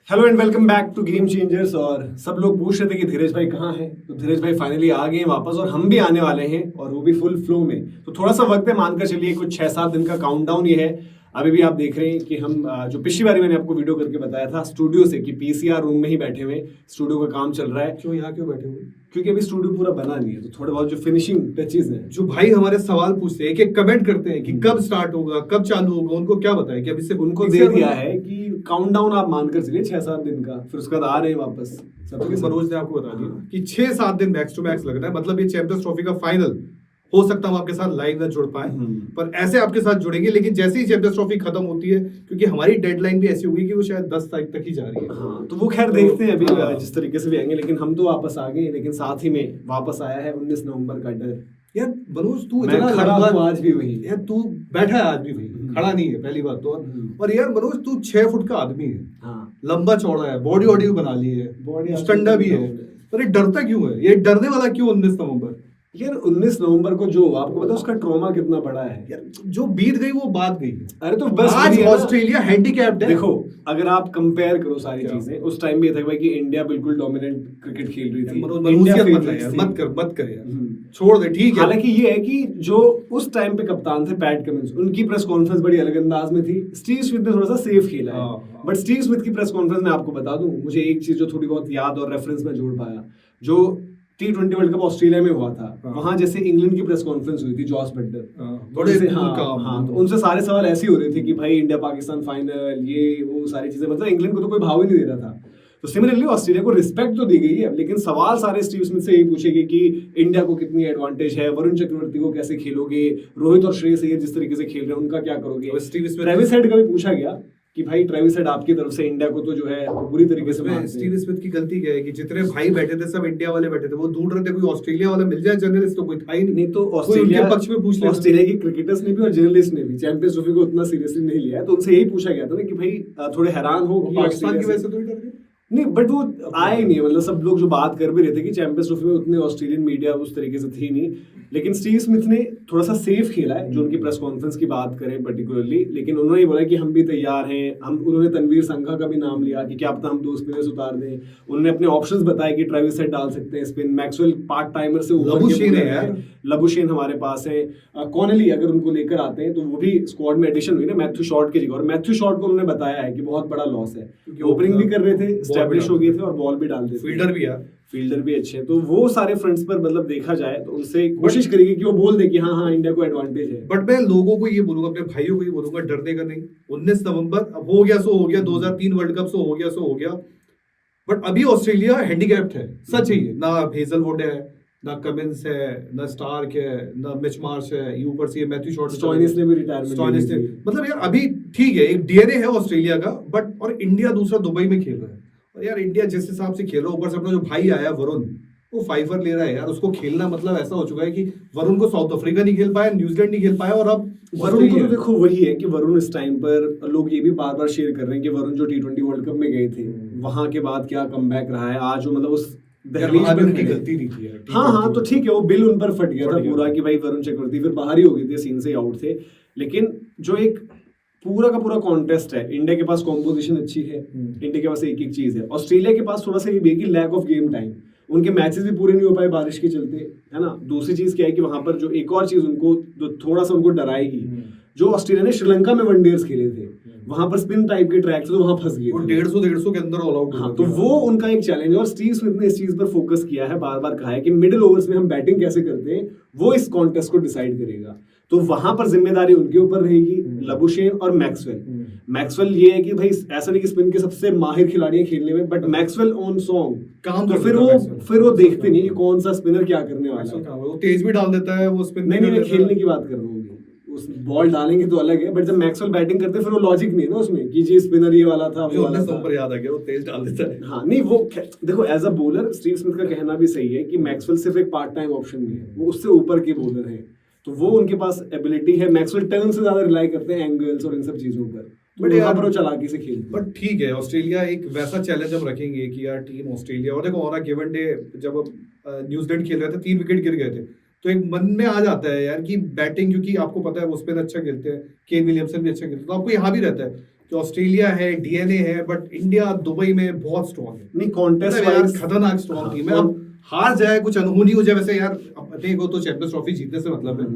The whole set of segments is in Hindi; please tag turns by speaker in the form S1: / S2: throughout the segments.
S1: Hello and welcome back to game changers. और सब लोग पूछ रहे थे कि धीरज भाई कहाँ हैं, तो धीरज भाई फाइनली आ गए हैं वापस और हम भी आने वाले हैं और वो भी फुल फ्लो में। तो थोड़ा सा वक्त है, मानकर चलिए कुछ 6-7 दिन का काउंटडाउन ये है। अभी भी आप देख रहे हैं कि हम जो पिछली बारी मैंने आपको वीडियो करके बताया था स्टूडियो से कि पीसीआर रूम में ही बैठे हुए, स्टूडियो का काम चल रहा है।
S2: क्यों बैठे हुए?
S1: क्योंकि अभी स्टूडियो पूरा बना नहीं है, तो थोड़े बहुत जो फिनिशिंग टचेज हैं,
S2: जो भाई हमारे सवाल पूछते हैं, एक कमेंट करते हैं कि कब स्टार्ट होगा, कब चालू होगा, उनको क्या बताएं कि अभी से
S1: उनको दे दिया है कि काउंटडाउन आप मानकर चलिए 6-7 दिन का, फिर उसके बाद आ रहे हैं वापस।
S2: सबके मनोज ने आपको बता दिया कि 6-7 दिन मैक्स टू मैक्स लगना है। मतलब ये चैंपियंस ट्रॉफी का फाइनल हो सकता है हम आपके साथ लाइव ना जुड़ पाए, पर ऐसे आपके साथ जुड़ेंगे। लेकिन जैसे ही चैंपियंस ट्रॉफी खत्म होती है, क्योंकि हमारी डेडलाइन भी ऐसी होगी कि वो शायद 10 तारीख तक ही जा रही है।
S1: हाँ, तो वो खैर देखते हैं अभी जिस तरीके से भी आएंगे। लेकिन हम तो वापस आ गए, लेकिन साथ ही में वापस आया है 19 नवंबर का डर।
S2: यार मनोज, तू
S1: मैं
S2: इतना
S1: खड़ा
S2: लंबा
S1: हूँ आज भी वही।
S2: यार तू बैठा है आज भी वही, खड़ा नहीं है पहली बात तो। और यार मनोज, तू 6 फुट का आदमी है,
S1: हाँ,
S2: लंबा चौड़ा है, बॉडी वॉडी बना ली है,
S1: बॉडी
S2: स्टंडा भी है, पर ये डरता क्यों है? ये डरने वाला क्यों 19 नवंबर?
S1: यार 19 नवंबर को जो आपको पता है उसका ट्रॉमा कितना बड़ा है।
S2: यार जो बीत गई वो बात गई।
S1: अरे तो बस
S2: आज
S1: वही है ना।
S2: ऑस्ट्रेलिया हैंडीकैप्ड है।
S1: देखो, अगर आप कंपेयर करो सारी
S2: क्या?
S1: चीजें, उस टाइम भी ये था भाई कि इंडिया बिल्कुल डोमिनेंट क्रिकेट खेल रही थी।
S2: मनोज,
S1: इंडिया
S2: मत
S1: फेवरेट
S2: कर यार,
S1: थी।
S2: मत कर यार, छोड़ दे, ठीक है।
S1: हालांकि ये है कि जो उस टाइम पे कप्तान थे पैट कमिंस, उनकी प्रेस कॉन्फ्रेंस बड़ी अलग अंदाज में थी। स्टीव स्मिथ ने थोड़ा सा सेफ खेला है, बट स्टीव स्मिथ की प्रेस कॉन्फ्रेंस में आपको बता दूं, मुझे एक चीज जो थोड़ी बहुत याद और रेफरेंस में जोड़ पाया, जो T20 वर्ल्ड कप ऑस्ट्रेलिया में हुआ था, वहां जैसे इंग्लैंड की प्रेस कॉन्फ्रेंस हुई थी जॉस बटलर,
S2: बड़े
S1: हाँ, तो उनसे सारे सवाल ऐसे ही हो रहे थे कि भाई इंडिया पाकिस्तान फाइनल, ये वो सारी चीजें, मतलब इंग्लैंड को तो कोई भाव ही नहीं दे रहा था। तो सिमिलरली ऑस्ट्रेलिया को रिस्पेक्ट तो दी गई है, लेकिन सवाल सारे स्टीव स्मिथ से यही पूछेंगे कि इंडिया को कितनी एडवांटेज है, वरुण चक्रवर्ती को कैसे खेलोगे, रोहित और श्रेयस अय्यर जिस तरीके से खेल रहे हैं उनका क्या करोगे। ट्रेविस हेड का भी पूछा गया कि भाई ट्रेविस हेड आपकी तरफ से इंडिया को तो जो है बुरी तरीके से मारते हैं।
S2: स्टीव स्मिथ की गलती क्या है कि जितने भाई बैठे थे सब इंडिया वाले बैठे थे, वो ढूंढ रहे थे कोई ऑस्ट्रेलिया वाला मिल जाए जर्नलिस्ट, तो कोई था ही नहीं।
S1: तो ऑस्ट्रेलिया
S2: के पक्ष में पूछ ले।
S1: ऑस्ट्रेलिया की क्रिकेटर्स ने भी और जर्नलिस्ट ने भी चैंपियंस ट्रॉफी को उतना सीरियसली नहीं लिया है, तो उनसे यही पूछा गया था ना कि भाई थोड़े हैरान हो कि
S2: पाकिस्तान की वजह से तो डर गए
S1: नहीं, बट वो आए ही नहीं। मतलब सब लोग जो बात कर भी रहे थे कि चैंपियंस ट्रॉफी में उतने ऑस्ट्रेलियन मीडिया उस तरीके से थी नहीं, लेकिन स्टीव स्मिथ ने थोड़ा सा सेफ खेला है, जो उनकी प्रेस कॉन्फ्रेंस की बात करें पर्टिकुलरली। लेकिन उन्होंने बोला कि हम भी तैयार हैं। उन्होंने तनवीर संघा का भी नाम लिया कि क्या पता हम 2 स्पिनर्स उतार दें। उन्होंने अपने ऑप्शंस बताए कि ट्रेविस हेड डाल सकते हैं स्पिन, मैक्सवेल पार्ट टाइमर से
S2: लबुशेन है यार,
S1: लबुशेन हमारे पास है, कॉनली अगर उनको लेकर आते हैं तो वो भी स्क्वाड में एडिशन हुई ना मैथ्यू शॉर्ट की जगह। और मैथ्यू शॉर्ट को उन्होंने बताया है कि बहुत बड़ा लॉस है, ओपनिंग भी कर रहे थे, एस्टैब्लिश हो गए थे और बॉल भी डाल देते, फील्डर भी अच्छे हैं। तो वो सारे फ्रंट्स पर मतलब देखा जाए तो उनसे कोशिश करेगी कि वो बोल दे कि हाँ इंडिया को एडवांटेज है।
S2: बट मैं लोगों को ये बोलूंगा, अपने भाइयों को ये बोलूंगा, डरने का नहीं। 19 नवंबर अब हो गया सो हो गया, 2003 वर्ल्ड कप सो हो गया सो हो गया, बट अभी ऑस्ट्रेलिया हैंडीकैप्ड है, सच है। ना हेजलवुड है, ना कमिंस है, ना स्टार्क है, ना मिच मार्श है, ऊपर से मैथ्यू शॉर्ट,
S1: स्टोइनिस ने भी रिटायरमेंट ली।
S2: मतलब यार अभी ठीक है, एक डीएनए है ऑस्ट्रेलिया का, बट और इंडिया दूसरा दुबई में खेल रहा है। और यार इंडिया जिस हिसाब से खेल रहा है, ऊपर से अपना जो भाई आया वरुण, वो 5 ले रहा है यार, उसको खेलना मतलब ऐसा हो चुका है कि वरुण को साउथ अफ्रीका नहीं खेल पाया, न्यूजीलैंड नहीं खेल पाया, और अब
S1: वरुण को तो देखो वही है कि वरुण इस टाइम पर लोग ये भी बार बार शेयर कर रहे हैं कि वरुण जो T20 वर्ल्ड कप में गए थे, वहां के बाद क्या कमबैक रहा है आज, वो मतलब उस
S2: की गलती नहीं थी यार।
S1: हाँ, तो ठीक है, वो बिल उन पर फट गया था पूरा कि भाई वरुण चक्रवर्ती फिर बाहर ही हो गए थे, सीन से आउट थे। लेकिन जो एक पूरा का पूरा कॉन्टेस्ट है, इंडिया के पास कॉम्पोजिशन अच्छी है, इंडिया के पास एक एक चीज है। ऑस्ट्रेलिया के पास थोड़ा सा ये भी है कि लैक ऑफ गेम टाइम, उनके मैचेस भी पूरे नहीं हो पाए बारिश के चलते, है ना। दूसरी चीज क्या है कि वहां पर जो एक और चीज उनको जो थोड़ा सा उनको डराएगी, जो ऑस्ट्रेलिया ने श्रीलंका में वनडेज खेले थे, वहां पर स्पिन टाइप के ट्रैक थे, तो वहां फंस गए,
S2: 150 के अंदर ऑल आउट।
S1: हाँ, तो वो उनका एक चैलेंज है और स्टीव स्मिथ ने इस चीज पर फोकस किया है, बार बार कहा है कि मिडिल ओवर्स में हम बैटिंग कैसे करते हैं वो इस कॉन्टेस्ट को डिसाइड करेगा। तो वहां पर जिम्मेदारी उनके ऊपर रहेगी, लबुशेन और मैक्सवेल ये है कि भाई ऐसा नहीं कि स्पिन के सबसे माहिर खिलाड़ी हैं खेलने में, बट मैक्सवेल ऑन सॉन्ग
S2: काम,
S1: तो फिर वो देखते नहीं कि कौन सा स्पिनर क्या करने वाला है।
S2: वो तेज भी डाल देता है, वो स्पिन
S1: नहीं, मैं खेलने की बात कर रहा हूँ, उस बॉल डालेंगे तो अलग है, बट जब मैक्सवेल बैटिंग करते हैं फिर वो लॉजिक नहीं है ना उसमें कि जी स्पिनर ये वाला था, वो वाला था।
S2: याद आ गया, वो तेज डाल देता है।
S1: हाँ, नहीं वो देखो as a bowler Steve Smith का कहना भी सही है कि मैक्सवेल सिर्फ एक पार्ट टाइम ऑप्शन नहीं है, वो उससे ऊपर के बॉलर है, तो वो उनके पास एबिलिटी है। मैक्सवेल टर्न से ज्यादा रिलाई करते हैं एंगल्स और इन सब चीजों पर, बट यहाँ पर वो चालाकी से खेलते हैं।
S2: बट ठीक है, ऑस्ट्रेलिया एक वैसा चैलेंज हम रखेंगे कि यार टीम ऑस्ट्रेलिया, और देखो ऑन अ गिवन डे जब न्यूजीलैंड खेल रहे थे 3 विकेट गिर गए थे, तो एक मन में आ जाता है यार कि बैटिंग, क्योंकि आपको पता है वो स्पिन अच्छा खेलते हैं, केन विलियमसन भी अच्छा खेलते हैं, तो आपको यहाँ भी रहता है कि ऑस्ट्रेलिया है, डीएनए है, बट इंडिया दुबई में बहुत स्ट्रॉन्ग है।
S1: नहीं कॉन्टेस्ट
S2: मतलब यार
S1: वाइज
S2: खतरनाक स्ट्रॉन्ग टीम है। अब हार जाए, कुछ अनहोनी हो जाए, वैसे यार अपने को तो चैंपियंस ट्रॉफी जीतने से मतलब है,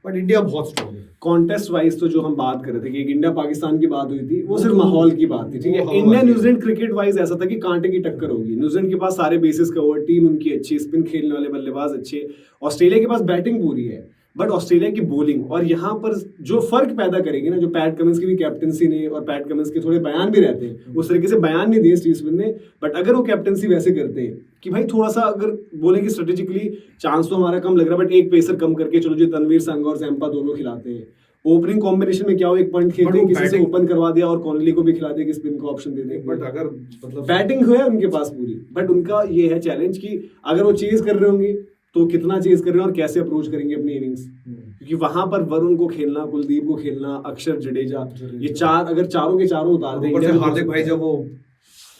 S2: बट इंडिया बहुत स्ट्रॉन्ग है।
S1: कॉन्टेस्ट वाइज तो जो हम बात कर रहे थे कि एक इंडिया पाकिस्तान की बात हुई थी, वो सिर्फ
S2: वो-
S1: माहौल की बात थी, ठीक
S2: वो
S1: है।
S2: हवा
S1: इंडिया
S2: की-
S1: न्यूजीलैंड क्रिकेट वाइज ऐसा था कि कांटे की टक्कर होगी। न्यूजीलैंड के पास सारे बेसिस कवर, टीम उनकी अच्छी, स्पिन खेलने वाले बल्लेबाज अच्छे। ऑस्ट्रेलिया के पास बैटिंग पूरी है, बट ऑस्ट्रेलिया की बॉलिंग, और यहाँ पर जो फर्क पैदा करेगी ना, जो पैट कमिंस की भी कैप्टनसी ने, और पैट कमिंस के थोड़े बयान भी रहते हैं, उस तरीके से बयान नहीं दिए स्टीव स्मिथ ने, बट अगर वो कैप्टनसी वैसे करते हैं कि भाई थोड़ा सा अगर बोले कि स्ट्रेटेजिकली चांस तो हमारा कम लग रहा है, बट एक पेसर कम करके चलो जी तनवीर संघ और जैम्पा दोनों खिलाते हैं, ओपनिंग कॉम्बिनेशन में क्या हो, एक पॉइंट खेलते हैं, किसी से ओपन करवा दिया और कॉनली को भी खिला दिया कि स्पिन का ऑप्शन दे देंगे।
S2: बट अगर मतलब
S1: बैटिंग है उनके पास पूरी, बट उनका ये है चैलेंज कि अगर वो चेज कर रहे होंगे तो कितना चेज कर रहे हैं और कैसे अप्रोच करेंगे अपनी इनिंग्स, क्योंकि वहां पर वरुण को खेलना, कुलदीप को खेलना, अक्षर, जडेजा, ये चार अगर चारों के चारों उतार दें,
S2: ऊपर से हार्दिक भाई जब वो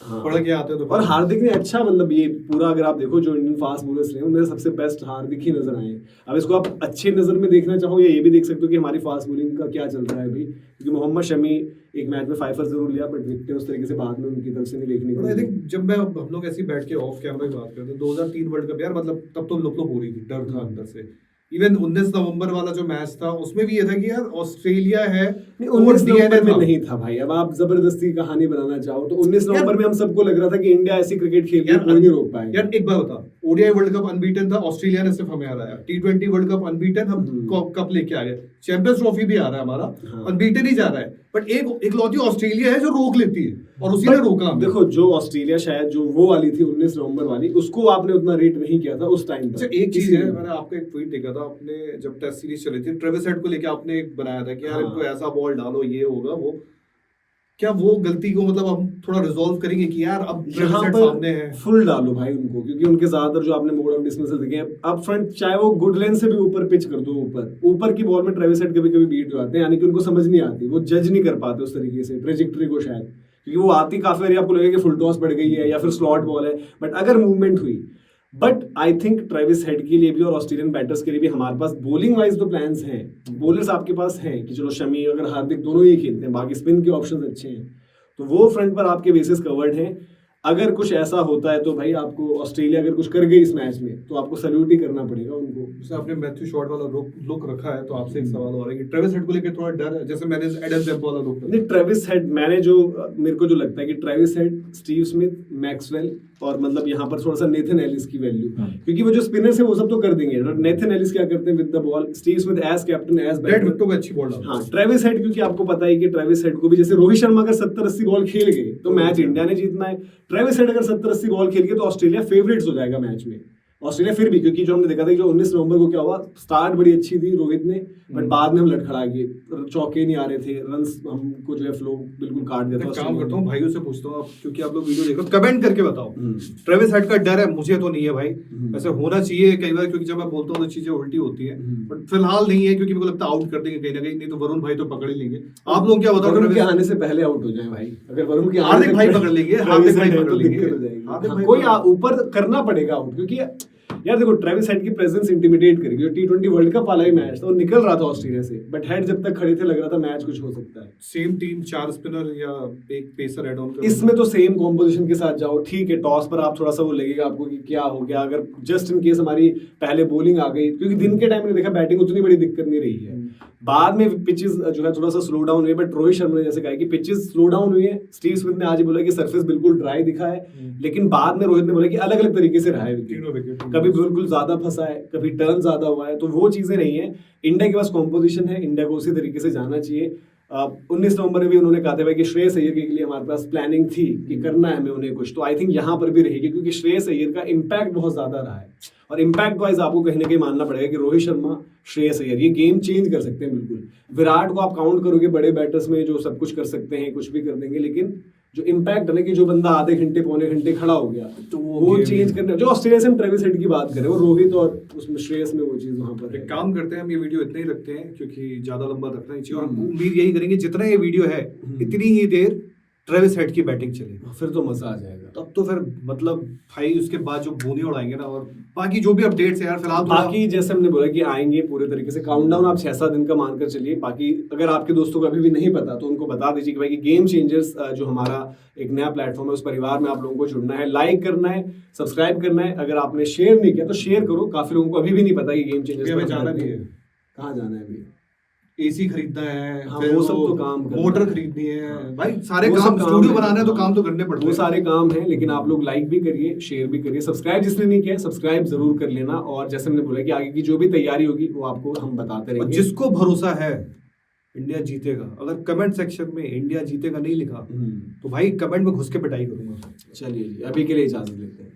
S1: हाँ।
S2: पढ़ के आते हैं तो
S1: और हार्दिक ने अच्छा, मतलब ये पूरा अगर आप देखो जो इंडियन फास्ट बॉलर्स रहे उनमें सबसे बेस्ट हार्दिक ही नजर आए। अब इसको आप अच्छे नजर में देखना चाहो या ये भी देख सकते हो कि हमारी फास्ट बॉलिंग का क्या चल रहा है अभी, क्योंकि मोहम्मद शमी एक मैच में 5 जरूर लिया, बट विकेटें उस तरीके से बाद में उनकी तरफ से नहीं देखने को
S2: आई
S1: मिली।
S2: थिंक जब मैं हम लोग ऐसे ही बैठ के ऑफ कैमरा की बात करते हैं 2003 वर्ल्ड कप यार, मतलब तब तो लोग हो रही थी, डर था अंदर से। इवन 19 नवंबर वाला जो मैच था उसमें भी ये था कि यार ऑस्ट्रेलिया है,
S1: नहीं, 19
S2: वो DNA
S1: नवंबर में
S2: था।
S1: नहीं था भाई। अब आप जबरदस्ती कहानी बनाना चाहो तो 19 नवंबर में हम सबको लग रहा था कि इंडिया ऐसी क्रिकेट खेल के कोई नहीं रोक पाएगा।
S2: यार एक बार बता, ओडीआई वर्ल्ड कप अनबीटन था, ऑस्ट्रेलिया ने सिर्फ हमें हराया। टी20 वर्ल्ड कप अनबीटन, हम कप लेके आ गए। चैंपियंस ट्रॉफी भी आ रहा है हमारा,
S1: हाँ।
S2: अनबीटन ही जा रहा है, बट एक लौती ऑस्ट्रेलिया है जो रोक लेती है, और उसी ने रोका हमें।
S1: देखो जो ऑस्ट्रेलिया शायद जो वो वाली थी 19 नवंबर वाली, उसको आपने उतना रेट नहीं किया था उस टाइम
S2: अच्छा
S1: पर।
S2: एक चीज है, मैंने आपका एक ट्वीट देखा था, आपने जब टेस्ट सीरीज चली थी ट्रेविस हेड को लेके आपने एक बनाया था कि यार
S1: हाँ।
S2: इनको ऐसा बॉल डालो, ये होगा वो। क्या वो गलती को मतलब हम थोड़ा रिजॉल्व करेंगे कि यार अब ट्रेविस
S1: यहाँ
S2: हेड सामने है?
S1: पर फुल डालो भाई उनको, क्योंकि उनके ज्यादातर जो आपने मोड ऑफ डिसमिसल देखे हैं अप फ्रंट, चाहे वो गुड लेंथ से भी ऊपर पिच कर दो, ऊपर की बॉल में ट्रेविस हेड कभी कभी बीट हो जाते हैं, यानी कि उनको समझ नहीं आती, वो जज नहीं कर पाते उस तरीके से ट्रेजेक्टरी को शायद, क्योंकि वो आती काफी बार आपको लगेगा कि फुल टॉस पड़ गई है या फिर स्लॉट बॉल है, बट अगर मूवमेंट हुई। But I think Travis head के लिए भी और ऑस्ट्रेलियन बैटर्स के लिए भी हमारे पास बॉलिंग वाइज तो प्लान्स हैं, बॉलर्स आपके पास हैं कि चलो शमी अगर हार्दिक दोनों ही खेलते हैं, बाकी स्पिन के ऑप्शंस अच्छे हैं, तो वो फ्रंट पर आपके बेसिस कवर्ड हैं। अगर कुछ ऐसा होता है तो भाई आपको ऑस्ट्रेलिया अगर कुछ कर गई इस मैच में तो आपको सल्यूट ही करना पड़ेगा उनको।
S2: जैसे आपने मैथ्यू शॉट वाला लुक रखा है, तो आपसे एक सवाल और है कि ट्रेविस हेड को लेके थोड़ा डर है, जैसे मैंने एडम जैम्पा वाला लुक
S1: नहीं ट्रेविस हेड, मैंने जो मेरे को जो लगता है कि Travis head, Steve Smith, Maxwell और मतलब यहाँ पर थोड़ा सा नेथन एलिस की वैल्यू, क्योंकि वो जो स्पिनर्स है वो सब तो कर देंगे। नेथन एलिस क्या करते हैं with the ball, Steve Smith as captain as
S2: dead विकेटों पे अच्छी बॉल डालता है।
S1: हाँ ट्रेविस हेड, क्योंकि आपको पता है कि ट्रेविस हेड को भी जैसे रोहित शर्मा अगर 70-80 बॉल खेल गए तो मैच इंडिया ने जीतना है, ट्रेविस हेड अगर 70-80 बॉल खेल गए तो ऑस्ट्रेलिया फेवरेट्स हो जाएगा मैच में। ऑस्ट्रेलिया फिर भी, क्योंकि जो हमने देखा था कि जो 19 नवंबर को क्या हुआ, स्टार्ट बड़ी अच्छी थी रोहित ने, बट बाद में हम लड़खड़ा गए, चौके नहीं आ रहे थे, रन्स हमको जो है फ्लो बिल्कुल काट दिया था।
S2: मैं काम करता हूँ भाइयों से पूछता हूँ, क्योंकि आप लोग वीडियो देख रहे हो, कमेंट करके बताओ ट्रेविस हेड का डर है? मुझे तो नहीं है भाई, ऐसे होना चाहिए कई बार, क्योंकि जब मैं बोलता हूँ तो चीजें उल्टी होती है, बट फिलहाल नहीं है, क्योंकि मेरे को लगता है आउट कर देंगे कहीं ना कहीं, नहीं तो वरुण भाई तो पकड़ ही लेंगे। आप लोग क्या बताओ?
S1: वरुण के आने से पहले आउट हो जाए भाई, अगर वरुण के
S2: हार्दिक भाई पकड़ लेंगे, हार्दिक भाई पकड़ लेंगे,
S1: दिक्कत हो जाएगी।
S2: हार्दिक
S1: हाँ,
S2: भाई
S1: कोई ऊपर करना पड़ेगा आउट, क्योंकि यार देखो ट्रेविस हेड की प्रेजेंस इंटिमिडेट करेगी। जो टी20 वर्ल्ड कप वाला ही मैच था वो निकल रहा था ऑस्ट्रेलिया से, बट हेड जब तक खड़े थे लग रहा था मैच कुछ हो सकता है।
S2: सेम टीम 4 स्पिनर या एक पेसर ऐड ऑन कर,
S1: इसमें तो सेम कॉम्पोजिशन के साथ जाओ, ठीक है। टॉस पर आप थोड़ा सा वो लगेगा आपको कि क्या हो गया, अगर जस्ट इन केस हमारी पहले बॉलिंग आ गई, क्योंकि दिन के टाइम में देखा बैटिंग उतनी बड़ी दिक्कत नहीं रही है, बाद में पिचेस जो है थोड़ा सा स्लो डाउन हुए, बट रोहित शर्मा ने जैसे कहा कि पिचेस स्लो डाउन हुई है। स्टीव स्मिथ ने आज ही बोला कि सरफेस बिल्कुल ड्राई दिखा है, लेकिन बाद में रोहित ने बोला कि अलग अलग तरीके से रहा है विकेट, कभी बिल्कुल ज्यादा फंसा है, कभी टर्न ज्यादा हुआ है, तो वो चीजें नहीं है। इंडिया के पास कॉम्पोजिशन है, इंडिया को उसी तरीके से जाना चाहिए। 19 नवंबर में भी उन्होंने कहा था भाई कि श्रेयस अय्यर के लिए हमारे पास प्लानिंग थी कि करना है हमें उन्हें कुछ, तो आई थिंक यहाँ पर भी रहेगी, क्योंकि श्रेयस अय्यर का इम्पैक्ट बहुत ज्यादा रहा है, और इम्पैक्ट वाइज आपको कहीं ना कहीं मानना पड़ेगा कि रोहित शर्मा, श्रेयस अय्यर ये गेम चेंज कर सकते हैं बिल्कुल। विराट को आप काउंट करोगे बड़े बैटर्स में जो सब कुछ कर सकते हैं, कुछ भी कर देंगे, लेकिन जो इम्पैक्ट है ना कि जो बंदा आधे घंटे पौने घंटे खड़ा हो गया, तो वो चेंज करने, जो ऑस्ट्रेलिया से हम ट्रेविस हेड की बात करें, वो रोहित और उसमें श्रेयस में वो चीज वहां पर
S2: एक काम करते हैं, हम ये वीडियो इतना ही रखते हैं क्योंकि ज्यादा लंबा रखना नहीं चाहिए, और हम उम्मीद यही करेंगे जितना ये वीडियो है इतनी ही देर ट्रेविस हेड की बैटिंग चले,
S1: फिर तो मजा आ जाएगा।
S2: तब तो फिर मतलब भाई उसके बाद जो बूंदे उड़ाएंगे ना, और बाकी जो भी अपडेट्स है यार फिलहाल थोड़ा-
S1: बाकी जैसे हमने बोला कि आएंगे पूरे तरीके से, काउंटडाउन आप 6-7 दिन का मानकर चलिए। बाकी अगर आपके दोस्तों को अभी भी नहीं पता तो उनको बता दीजिए कि भाई कि गेम चेंजर्स जो हमारा एक नया प्लेटफॉर्म है, उस परिवार में आप लोगों को जुड़ना है, लाइक करना है, सब्सक्राइब करना है। अगर आपने शेयर नहीं किया तो शेयर करो, काफी लोगों को अभी भी नहीं पता कि गेम चेंजर्स
S2: हमें जाना भी है,
S1: कहाँ जाना है अभी।
S2: एसी खरीदना है,
S1: हाँ,
S2: फिर
S1: वो सब तो काम करना
S2: मोटर
S1: है।
S2: खरीदनी है,
S1: हाँ।
S2: भाई सारे
S1: वो सब
S2: काम,
S1: काम
S2: स्टूडियो
S1: है।
S2: बनाना है तो
S1: हाँ।
S2: काम तो करने पड़ते
S1: वो
S2: हैं।
S1: सारे काम हैं, लेकिन आप लोग लाइक भी करिए, शेयर भी करिए, सब्सक्राइब जिसने नहीं किया सब्सक्राइब जरूर कर लेना। और जैसे हमने बोला कि आगे की जो भी तैयारी होगी वो आपको हम बताते
S2: और
S1: रहेंगे।
S2: जिसको भरोसा है इंडिया जीतेगा, अगर कमेंट सेक्शन में इंडिया जीतेगा नहीं लिखा तो भाई कमेंट में घुस के पिटाई करूंगा।
S1: चलिए जी, अभी के लिए इजाजत लेते हैं।